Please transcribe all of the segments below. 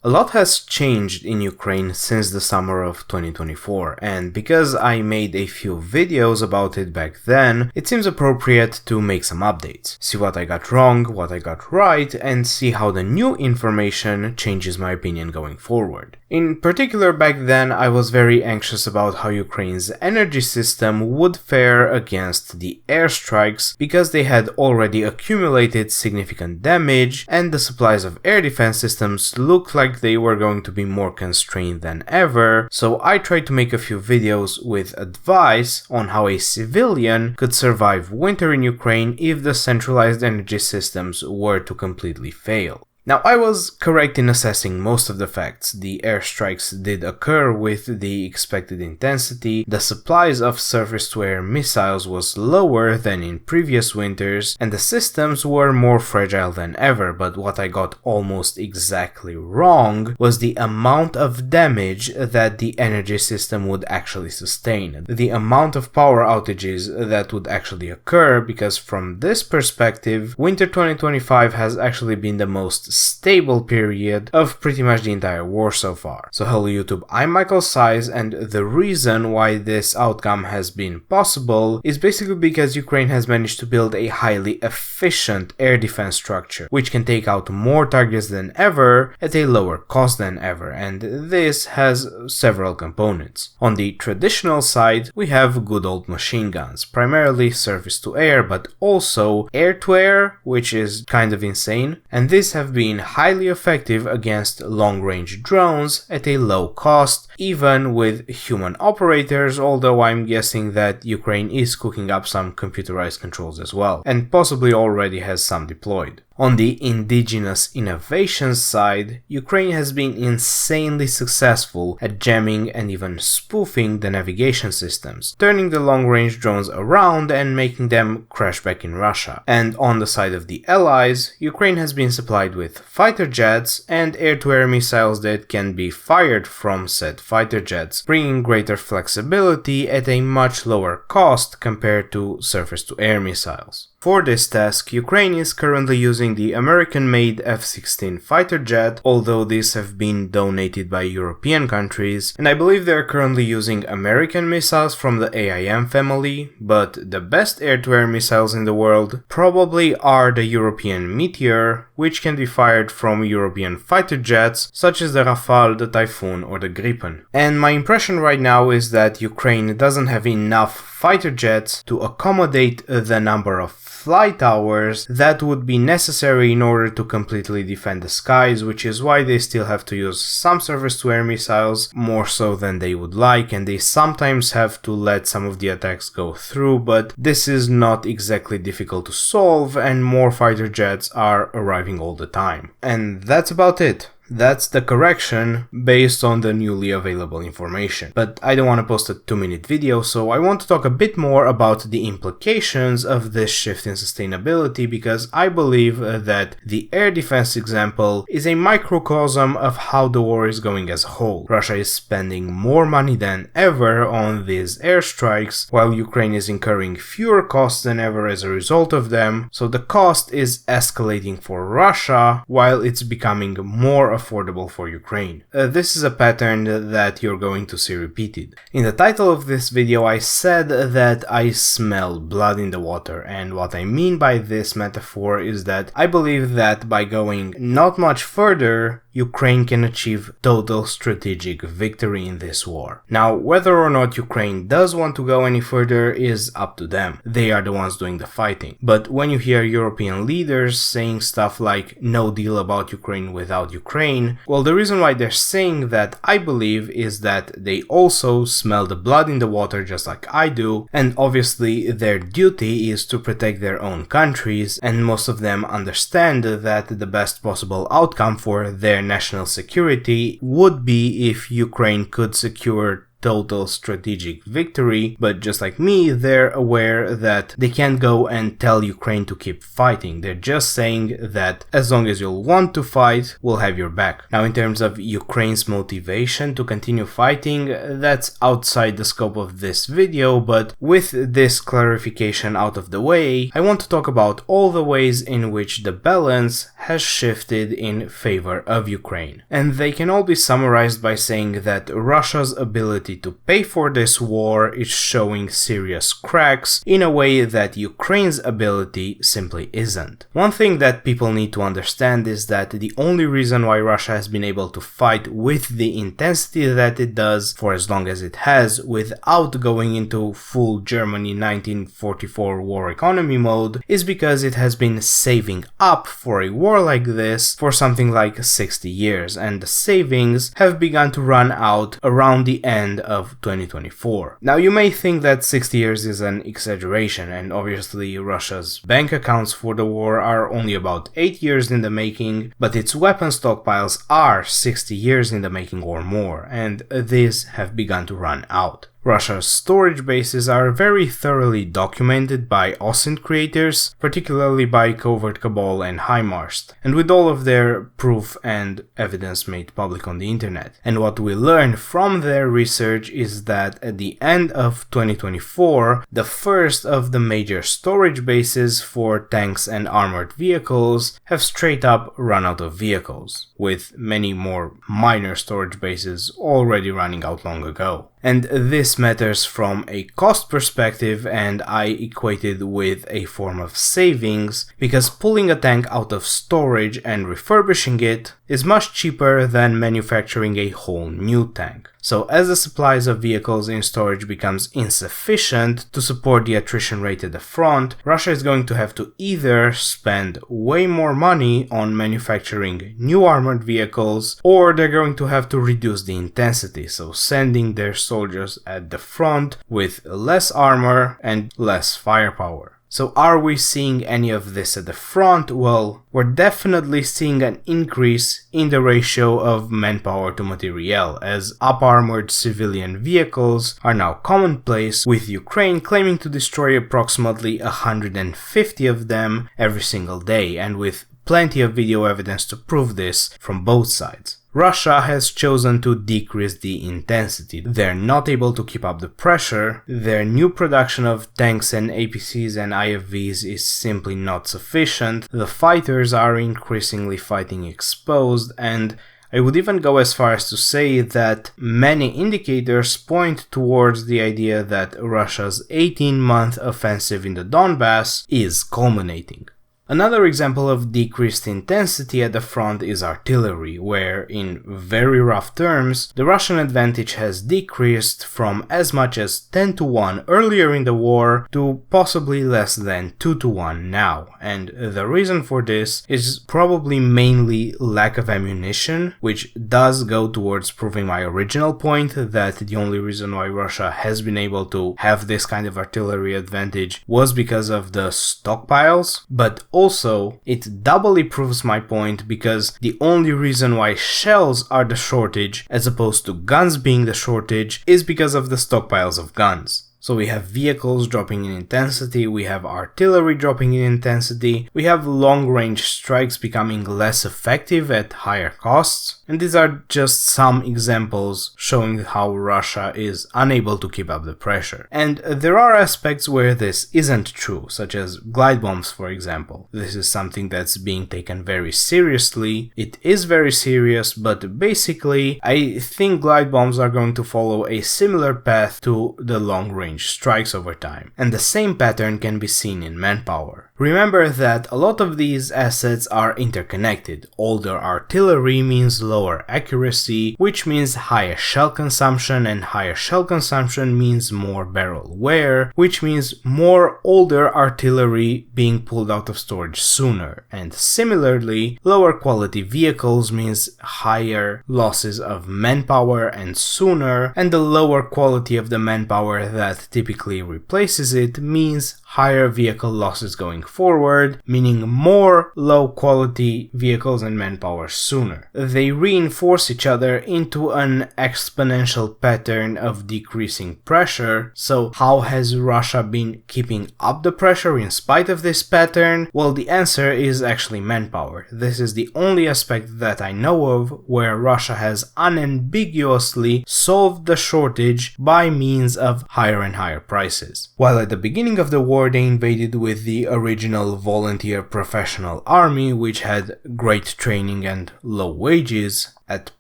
A lot has changed in Ukraine since the summer of 2024, and because I made a few videos about it back then, it seems appropriate to make some updates, see what I got wrong, what I got right, and see how the new information changes my opinion going forward. In particular, back then I was very anxious about how Ukraine's energy system would fare against the airstrikes because they had already accumulated significant damage and the supplies of air defense systems looked like they were going to be more constrained than ever, so I tried to make a few videos with advice on how a civilian could survive winter in Ukraine if the centralized energy systems were to completely fail. Now, I was correct in assessing most of the facts. The airstrikes did occur with the expected intensity, the supplies of surface-to-air missiles was lower than in previous winters, and the systems were more fragile than ever, but what I got almost exactly wrong was the amount of damage that the energy system would actually sustain, the amount of power outages that would actually occur, because from this perspective, winter 2025 has actually been the most stable period of pretty much the entire war so far. So hello YouTube, I'm Michael Size, and the reason why this outcome has been possible is basically because Ukraine has managed to build a highly efficient air defense structure, which can take out more targets than ever at a lower cost than ever, and this has several components. On the traditional side, we have good old machine guns, primarily surface to air, but also air to air, which is kind of insane, and these have been highly effective against long-range drones at a low cost, even with human operators, although I'm guessing that Ukraine is cooking up some computerized controls as well, and possibly already has some deployed. On the indigenous innovations side, Ukraine has been insanely successful at jamming and even spoofing the navigation systems, turning the long-range drones around and making them crash back in Russia. And on the side of the allies, Ukraine has been supplied with fighter jets and air-to-air missiles that can be fired from said fighter jets, bringing greater flexibility at a much lower cost compared to surface-to-air missiles. For this task, Ukraine is currently using the American-made F-16 fighter jet, although these have been donated by European countries, and I believe they are currently using American missiles from the AIM family, but the best air-to-air missiles in the world probably are the European Meteor, which can be fired from European fighter jets such as the Rafale, the Typhoon or the Gripen. And my impression right now is that Ukraine doesn't have enough fighter jets to accommodate the number of flight hours that would be necessary in order to completely defend the skies, which is why they still have to use some surface-to-air missiles, more so than they would like, and they sometimes have to let some of the attacks go through, but this is not exactly difficult to solve, and more fighter jets are arriving all the time. And that's about it. That's the correction based on the newly available information. But I don't want to post a 2-minute video, so I want to talk a bit more about the implications of this shift in sustainability, because I believe that the air defense example is a microcosm of how the war is going as a whole. Russia is spending more money than ever on these airstrikes, while Ukraine is incurring fewer costs than ever as a result of them, so the cost is escalating for Russia while it's becoming more affordable for Ukraine. This is a pattern that you're going to see repeated. In the title of this video I said that I smell blood in the water, and what I mean by this metaphor is that I believe that by going not much further, Ukraine can achieve total strategic victory in this war. Now, whether or not Ukraine does want to go any further is up to them. They are the ones doing the fighting. But when you hear European leaders saying stuff like no deal about Ukraine without Ukraine, well, the reason why they're saying that, I believe, is that they also smell the blood in the water just like I do, and obviously their duty is to protect their own countries, and most of them understand that the best possible outcome for their national security would be if Ukraine could secure total strategic victory, but just like me, they're aware that they can't go and tell Ukraine to keep fighting. They're just saying that as long as you'll want to fight, we'll have your back. Now, in terms of Ukraine's motivation to continue fighting, that's outside the scope of this video, but with this clarification out of the way, I want to talk about all the ways in which the balance has shifted in favor of Ukraine. And they can all be summarized by saying that Russia's ability to pay for this war is showing serious cracks in a way that Ukraine's ability simply isn't. One thing that people need to understand is that the only reason why Russia has been able to fight with the intensity that it does for as long as it has without going into full Germany 1944 war economy mode is because it has been saving up for a war like this for something like 60 years, and the savings have begun to run out around the end of 2024. Now, you may think that 60 years is an exaggeration, and obviously Russia's bank accounts for the war are only about 8 years in the making, but its weapon stockpiles are 60 years in the making or more, and these have begun to run out. Russia's storage bases are very thoroughly documented by OSINT creators, particularly by Covert Cabal and HIMARS, and with all of their proof and evidence made public on the internet. And what we learned from their research is that at the end of 2024, the first of the major storage bases for tanks and armored vehicles have straight up run out of vehicles, with many more minor storage bases already running out long ago. And this matters from a cost perspective, and I equate it with a form of savings, because pulling a tank out of storage and refurbishing it is much cheaper than manufacturing a whole new tank. So as the supplies of vehicles in storage becomes insufficient to support the attrition rate at the front, Russia is going to have to either spend way more money on manufacturing new armored vehicles, or they're going to have to reduce the intensity, so sending their soldiers at the front with less armor and less firepower. So are we seeing any of this at the front? Well, we're definitely seeing an increase in the ratio of manpower to materiel, as up-armored civilian vehicles are now commonplace, with Ukraine claiming to destroy approximately 150 of them every single day, and with plenty of video evidence to prove this from both sides. Russia has chosen to decrease the intensity. They're not able to keep up the pressure. Their new production of tanks and APCs and IFVs is simply not sufficient. The fighters are increasingly fighting exposed, and I would even go as far as to say that many indicators point towards the idea that Russia's 18-month offensive in the Donbass is culminating. Another example of decreased intensity at the front is artillery, where, in very rough terms, the Russian advantage has decreased from as much as 10-1 earlier in the war to possibly less than 2-1 now, and the reason for this is probably mainly lack of ammunition, which does go towards proving my original point that the only reason why Russia has been able to have this kind of artillery advantage was because of the stockpiles, but also, it doubly proves my point because the only reason why shells are the shortage as opposed to guns being the shortage is because of the stockpiles of guns. So we have vehicles dropping in intensity, we have artillery dropping in intensity, we have long-range strikes becoming less effective at higher costs, and these are just some examples showing how Russia is unable to keep up the pressure. And there are aspects where this isn't true, such as glide bombs, for example. This is something that's being taken very seriously. It is very serious, but basically I think glide bombs are going to follow a similar path to the long-range strikes over time, and the same pattern can be seen in manpower. Remember that a lot of these assets are interconnected. Older artillery means lower accuracy, which means higher shell consumption, and higher shell consumption means more barrel wear, which means more older artillery being pulled out of storage sooner. And similarly, lower quality vehicles means higher losses of manpower and sooner, and the lower quality of the manpower that typically replaces it means higher vehicle losses going forward, meaning more low-quality vehicles and manpower sooner. They reinforce each other into an exponential pattern of decreasing pressure. So how has Russia been keeping up the pressure in spite of this pattern? Well, the answer is actually manpower. This is the only aspect that I know of where Russia has unambiguously solved the shortage by means of higher and higher prices. While at the beginning of the war they invaded with the original volunteer professional army, which had great training and low wages, at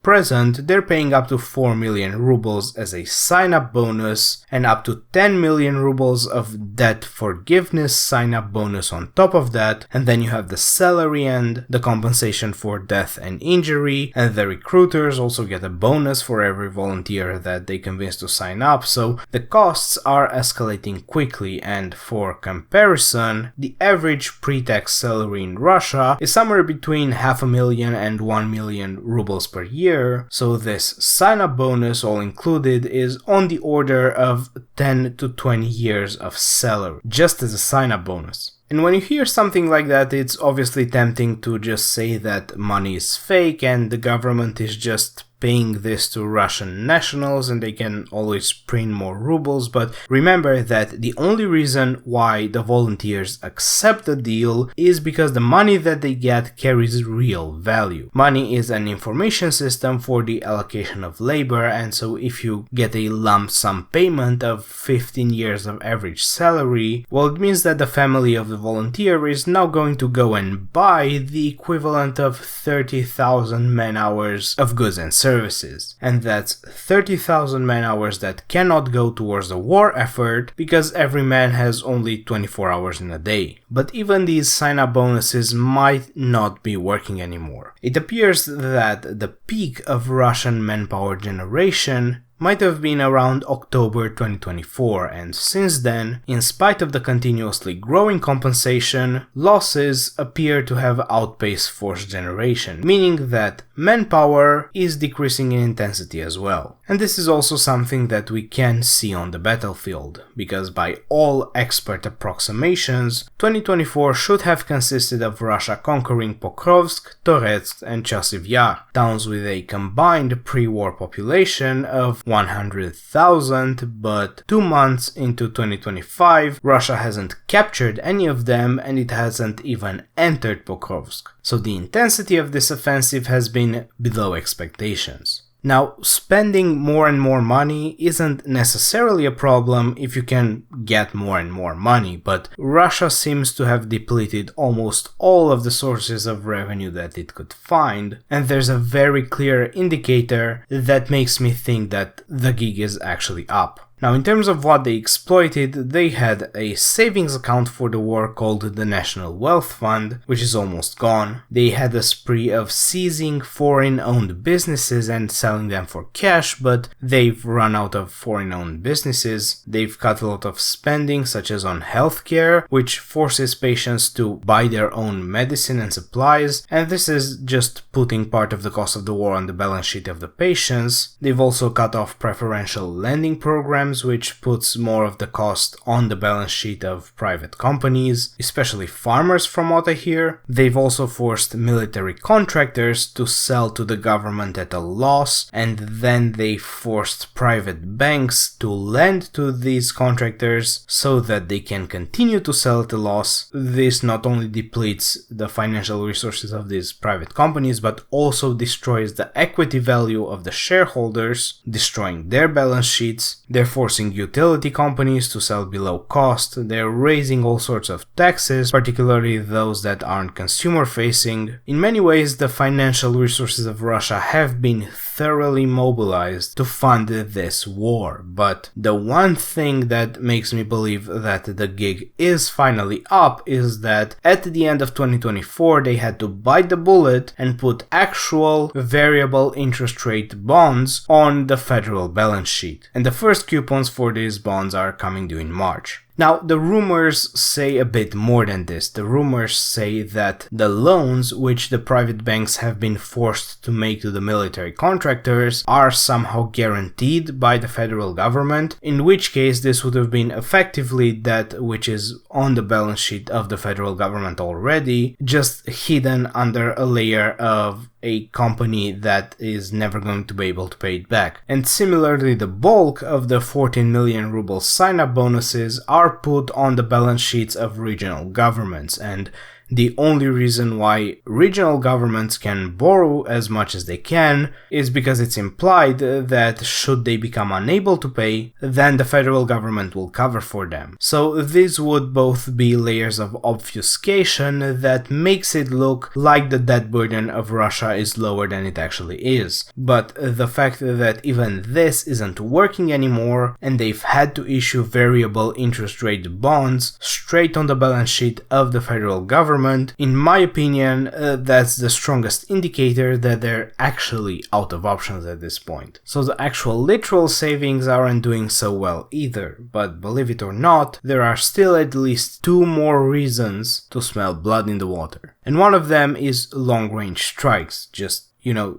present, they're paying up to 4 million rubles as a sign-up bonus and up to 10 million rubles of debt forgiveness sign-up bonus on top of that, and then you have the salary and the compensation for death and injury, and the recruiters also get a bonus for every volunteer that they convince to sign up, so the costs are escalating quickly, and for comparison, the average pre-tax salary in Russia is somewhere between 500,000 and 1 million rubles per year, so this sign-up bonus all included is on the order of 10 to 20 years of salary, just as a sign-up bonus. And when you hear something like that, it's obviously tempting to just say that money is fake and the government is just paying this to Russian nationals and they can always print more rubles, but remember that the only reason why the volunteers accept the deal is because the money that they get carries real value. Money is an information system for the allocation of labor, and so if you get a lump sum payment of 15 years of average salary, well, it means that the family of the volunteer is now going to go and buy the equivalent of 30,000 man-hours of goods and services. And that's 30,000 man-hours that cannot go towards the war effort because every man has only 24 hours in a day. But even these sign-up bonuses might not be working anymore. It appears that the peak of Russian manpower generation might have been around October 2024, and since then, in spite of the continuously growing compensation, losses appear to have outpaced force generation, meaning that manpower is decreasing in intensity as well. And this is also something that we can see on the battlefield, because by all expert approximations, 2024 should have consisted of Russia conquering Pokrovsk, Toretsk and Chasiv Yar, towns with a combined pre-war population of 100,000, but 2 months into 2025, Russia hasn't captured any of them and it hasn't even entered Pokrovsk. So the intensity of this offensive has been below expectations. Now, spending more and more money isn't necessarily a problem if you can get more and more money, but Russia seems to have depleted almost all of the sources of revenue that it could find, and there's a very clear indicator that makes me think that the gig is actually up. Now, in terms of what they exploited, they had a savings account for the war called the National Wealth Fund, which is almost gone. They had a spree of seizing foreign-owned businesses and selling them for cash, but they've run out of foreign-owned businesses. They've cut a lot of spending, such as on healthcare, which forces patients to buy their own medicine and supplies, and this is just putting part of the cost of the war on the balance sheet of the patients. They've also cut off preferential lending programs, which puts more of the cost on the balance sheet of private companies, especially farmers from what I hear. They've also forced military contractors to sell to the government at a loss, and then they forced private banks to lend to these contractors so that they can continue to sell at a loss. This not only depletes the financial resources of these private companies, but also destroys the equity value of the shareholders, destroying their balance sheets. They're forcing utility companies to sell below cost. They're raising all sorts of taxes, particularly those that aren't consumer facing. In many ways, the financial resources of Russia have been thoroughly mobilized to fund this war, but the one thing that makes me believe that the gig is finally up is that at the end of 2024 they had to bite the bullet and put actual variable interest rate bonds on the federal balance sheet, and the first coupons for these bonds are coming due in March. Now, the rumors say a bit more than this. The rumors say that the loans which the private banks have been forced to make to the military contractors are somehow guaranteed by the federal government, in which case this would have been effectively debt which is on the balance sheet of the federal government already, just hidden under a layer of a company that is never going to be able to pay it back. And similarly, the bulk of the 14 million ruble sign-up bonuses are put on the balance sheets of regional governments, and the only reason why regional governments can borrow as much as they can is because it's implied that should they become unable to pay, then the federal government will cover for them. So these would both be layers of obfuscation that makes it look like the debt burden of Russia is lower than it actually is. But the fact that even this isn't working anymore and they've had to issue variable interest rate bonds straight on the balance sheet of the federal government, in my opinion, that's the strongest indicator that they're actually out of options at this point. So the actual literal savings aren't doing so well either, but believe it or not, there are still at least 2 more reasons to smell blood in the water. And one of them is long-range strikes, just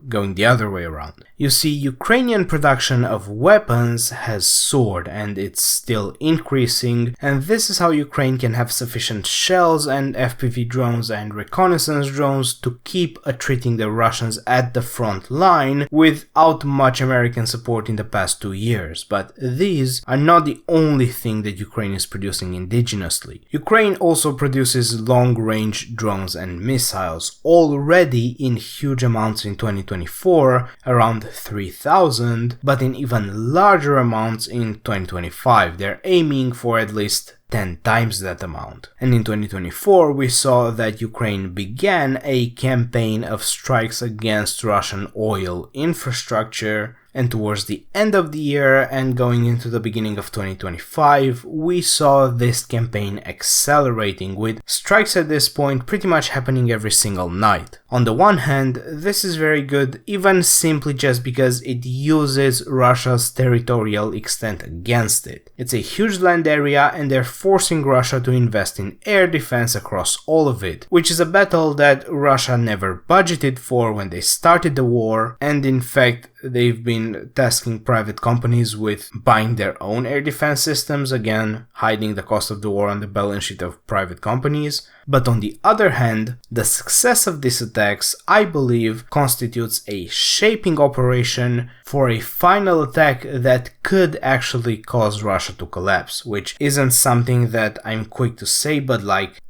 going the other way around. You see, Ukrainian production of weapons has soared and it's still increasing, and this is how Ukraine can have sufficient shells and FPV drones and reconnaissance drones to keep treating the Russians at the front line without much American support in the past 2 years. But these are not the only thing that Ukraine is producing indigenously. Ukraine also produces long-range drones and missiles, already in huge amounts in 2024, around 3,000, but in even larger amounts in 2025. They're aiming for at least 10 times that amount. And in 2024 we saw that Ukraine began a campaign of strikes against Russian oil infrastructure, and towards the end of the year and going into the beginning of 2025 we saw this campaign accelerating, with strikes at this point pretty much happening every single night. On the one hand, this is very good, even simply just because it uses Russia's territorial extent against it. It's a huge land area and they're forcing Russia to invest in air defense across all of it, which is a battle that Russia never budgeted for when they started the war, and in fact they've been tasking private companies with buying their own air defense systems, again hiding the cost of the war on the balance sheet of private companies. But on the other hand, the success of these attacks, I believe, constitutes a shaping operation for a final attack that could actually cause Russia to collapse, which isn't something that I'm quick to say, but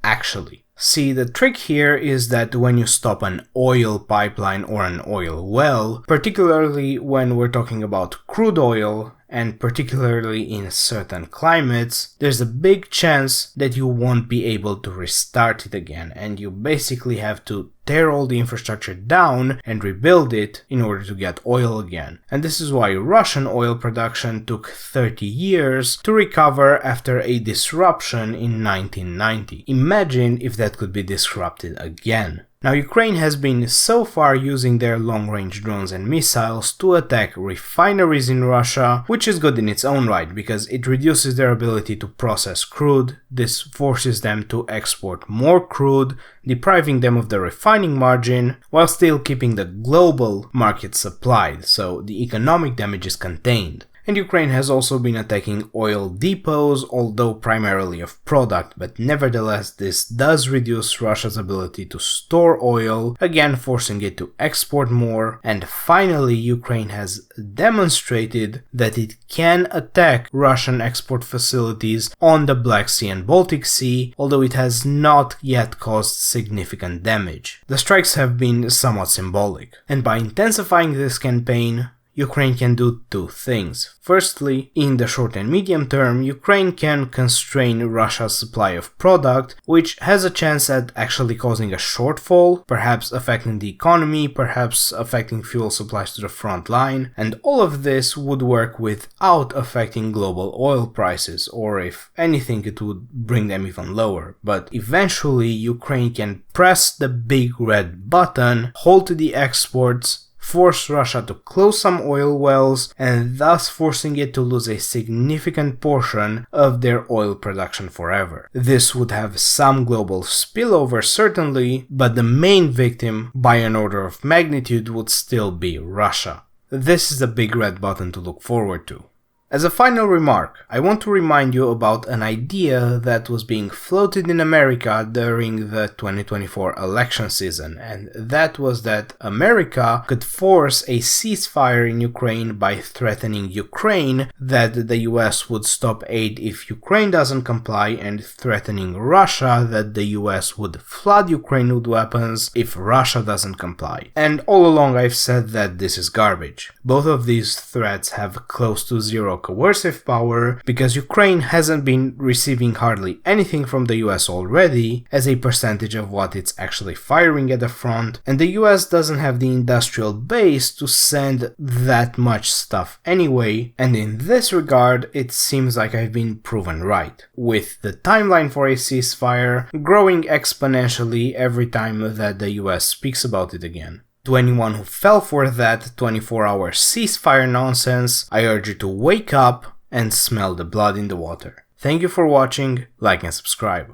actually. See, the trick here is that when you stop an oil pipeline or an oil well, particularly when we're talking about crude oil, and particularly in certain climates, there's a big chance that you won't be able to restart it again, and you basically have to tear all the infrastructure down and rebuild it in order to get oil again. And this is why Russian oil production took 30 years to recover after a disruption in 1990. Imagine if that could be disrupted again. Now, Ukraine has been so far using their long-range drones and missiles to attack refineries in Russia, which is good in its own right because it reduces their ability to process crude. This forces them to export more crude, depriving them of the refining margin, while still keeping the global market supplied, so the economic damage is contained. And Ukraine has also been attacking oil depots, although primarily of product, but nevertheless this does reduce Russia's ability to store oil, again forcing it to export more. And finally, Ukraine has demonstrated that it can attack Russian export facilities on the Black Sea and Baltic Sea, although it has not yet caused significant damage. The strikes have been somewhat symbolic, and by intensifying this campaign, Ukraine can do 2 things. Firstly, in the short and medium term, Ukraine can constrain Russia's supply of product, which has a chance at actually causing a shortfall, perhaps affecting the economy, perhaps affecting fuel supplies to the front line, and all of this would work without affecting global oil prices, or if anything it would bring them even lower. But eventually Ukraine can press the big red button, halt the exports, force Russia to close some oil wells and thus forcing it to lose a significant portion of their oil production forever. This would have some global spillover certainly, but the main victim by an order of magnitude would still be Russia. This is a big red button to look forward to. As a final remark, I want to remind you about an idea that was being floated in America during the 2024 election season, and that was that America could force a ceasefire in Ukraine by threatening Ukraine that the US would stop aid if Ukraine doesn't comply, and threatening Russia that the US would flood Ukraine with weapons if Russia doesn't comply. And all along I've said that this is garbage. Both of these threats have close to zero coercive power because Ukraine hasn't been receiving hardly anything from the US already as a percentage of what it's actually firing at the front, and the US doesn't have the industrial base to send that much stuff anyway, and in this regard it seems like I've been proven right, with the timeline for a ceasefire growing exponentially every time that the US speaks about it again. To anyone who fell for that 24-hour ceasefire nonsense, I urge you to wake up and smell the blood in the water. Thank you for watching, like and subscribe.